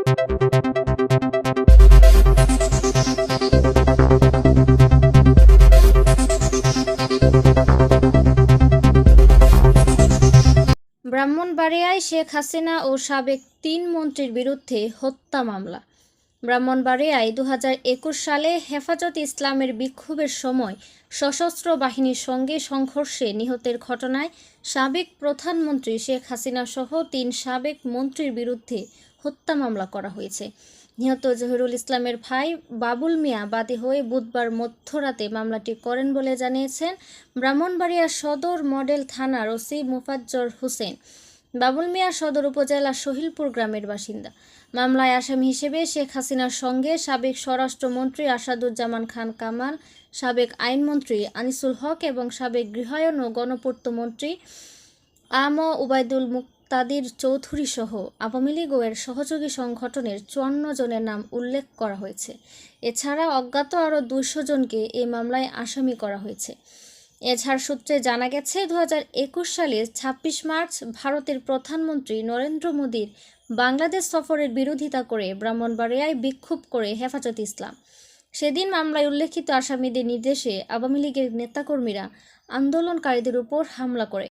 ব্রাহ্মণবাড়িয়ায় শেখ হাসিনা ও সাবেক ৩ মন্ত্রীর বিরুদ্ধে হত্যা মামলা। ব্রাহ্মণবাড়িয়ায় ২০২১ সালে হেফাজত ইসলামের বিক্ষোভের সময় সশস্ত্র বাহিনীর সঙ্গে সংঘর্ষে নিহতের ঘটনায় সাবেক প্রধানমন্ত্রী শেখ হাসিনা সহ ৩ সাবেক মন্ত্রীর বিরুদ্ধে হত্যা মামলা করা হয়েছে। নিহত জহিরুল ইসলামের ভাই বাবুল মিয়া বাদী হয়ে বুধবার মধ্যরাতে মামলাটি করেন বলে জানিয়েছেন ব্রাহ্মণবাড়িয়া সদর মডেল থানার ওসি মোফাজ্জল হোসেন। বাবুল মিয়া সদর উপজেলার সহিলপুর গ্রামের বাসিন্দা। মামলায় আসামি হিসেবে শেখ হাসিনার সঙ্গে সাবেক স্বরাষ্ট্রমন্ত্রী আসাদুজ্জামান খান কামাল, সাবেক আইনমন্ত্রী আনিসুল হক এবং সাবেক গৃহায়ন ও গণপূর্ত মন্ত্রী আম উবায়দুল মুক্তাদির চৌধুরী সহ আওয়ামী লীগ এর সহযোগী সংগঠনের ৫৪ জনের নাম উল্লেখ করা হয়েছে। এছাড়া অজ্ঞাত আরও ২০০ জনকে এই মামলায় আসামি করা হয়েছে। এজাহার সূত্রে জানা গেছে, ২০২১ সালের ২৬ মার্চ ভারতের প্রধানমন্ত্রী নরেন্দ্র মোদীর বাংলাদেশ সফরের বিরোধিতা করে ব্রাহ্মণবাড়িয়ায় বিক্ষোভ করে হেফাজত ইসলাম। সেদিন মামলায় উল্লেখিত আসামিদের নির্দেশে আওয়ামী লীগের নেতাকর্মীরা আন্দোলনকারীদের উপর হামলা করে।